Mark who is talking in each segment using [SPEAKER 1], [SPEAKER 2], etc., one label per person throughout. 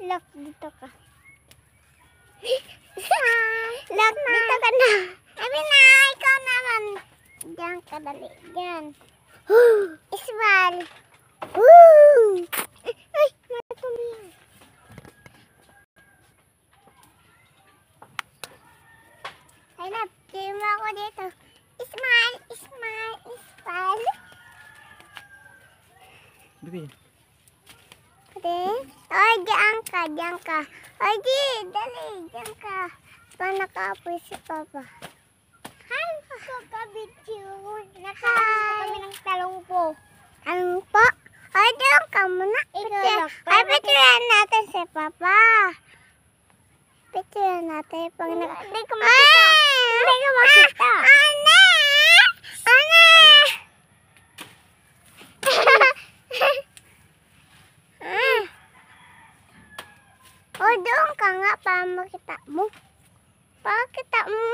[SPEAKER 1] Lock, dito ka. Lock, dito ka na. Sabi na, ikaw naman. Diyan ka, dali. Diyan. Isbal. Ay, matuloy. Ay, love, kaya mo ako dito. Ismail, Ismail, Isbal.
[SPEAKER 2] Bibi.
[SPEAKER 1] Ay, diyan ka. Ay, dali, diyan ka. Pa nakaapoy si Papa. Hi, kakabidyo. Nakaapoy kami ng talongpo. Talongpo? Ay, diyan ka muna. Ay, picturean natin si Papa. Picturean natin. Pag hindi ko makita. Hindi ko makita. Ana! Ana! O, doon ka nga para makita mo. Pakita mo.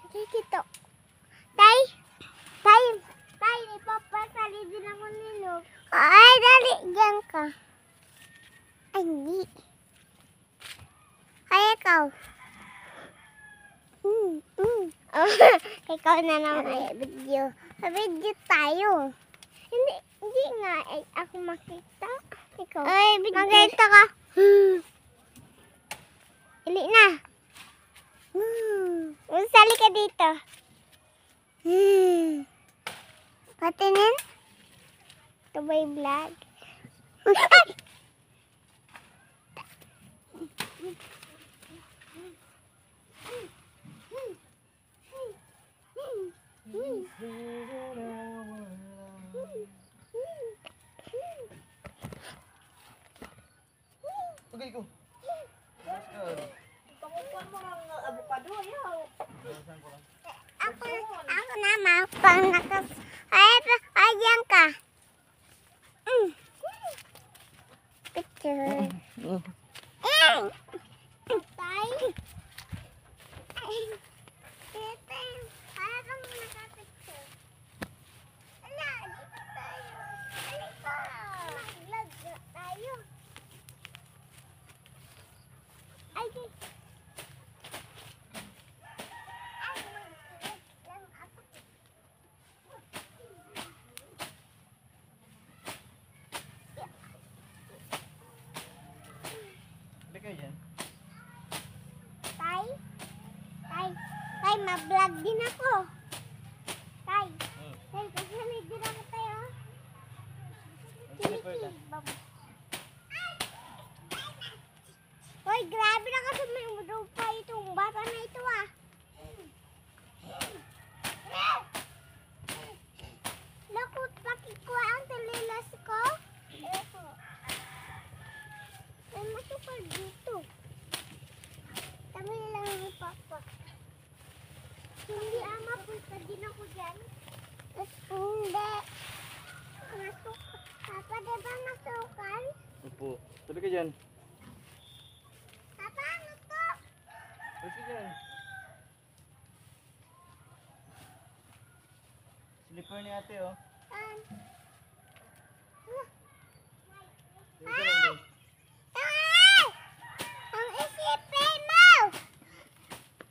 [SPEAKER 1] Nakikita. Tay, ipapasali din ako nilog. Ay, dali, diyan ka. Ay, hindi. Ay, ikaw. Ikaw na naman ay video. Video tayo. Hindi nga ay ako makita. Ikaw. Ay, makita ka. Ili na. Sali ka dito. Patinin. Ito ba yung vlog?
[SPEAKER 2] Okay, go.
[SPEAKER 1] Ako naman, pang nakas... Ay, diyan ka. Picture. Tay. Tete, parang nakapicture. Ala, dito tayo. Halika. Mag-vlog tayo. Ay, Tay, ma-vlog din ako. Tay, kasamig din ako tayo. Hoy, grabe na kasi may umudaw pa itong bata na ito ah. Naku, pakikuha ang talilas ko. Ay, masukal dito. Tabi lang ni Papa. Hindi ama, punta din ako dyan. Hindi. Papa, diba masukal?
[SPEAKER 2] Opo. Sabi ka dyan.
[SPEAKER 1] Papa, ano to?
[SPEAKER 2] Sabi ka dyan. Slipper ni ate, oh. Sabi ka lang din.
[SPEAKER 1] Ang isipin mo!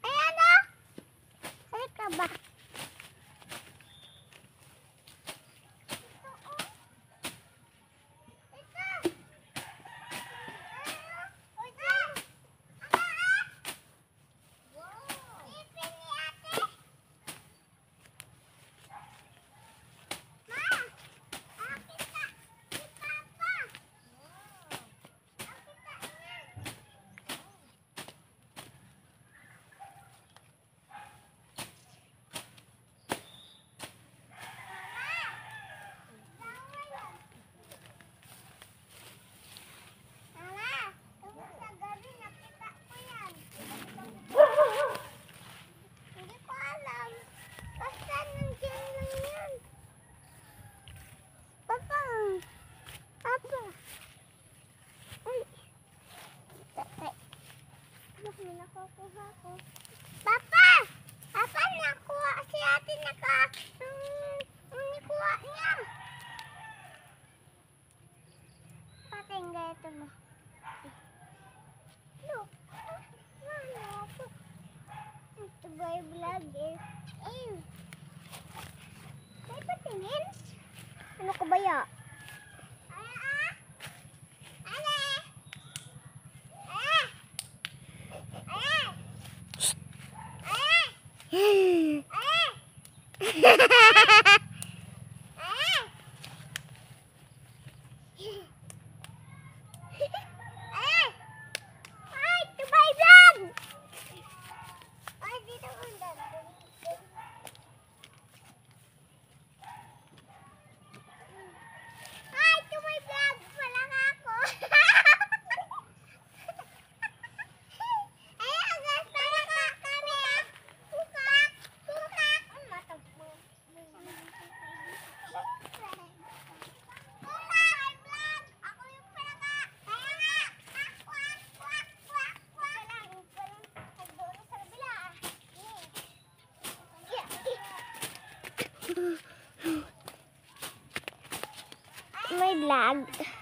[SPEAKER 1] Ayan o! Halika ba? nakukuha ko. Papa! Papa, nakuha si ate kuha niya. Patingga ito mo. Look. Ano po? Ito ba yung vlog eh? Ayun. May patingin? Ano ka ba ya? May vlog.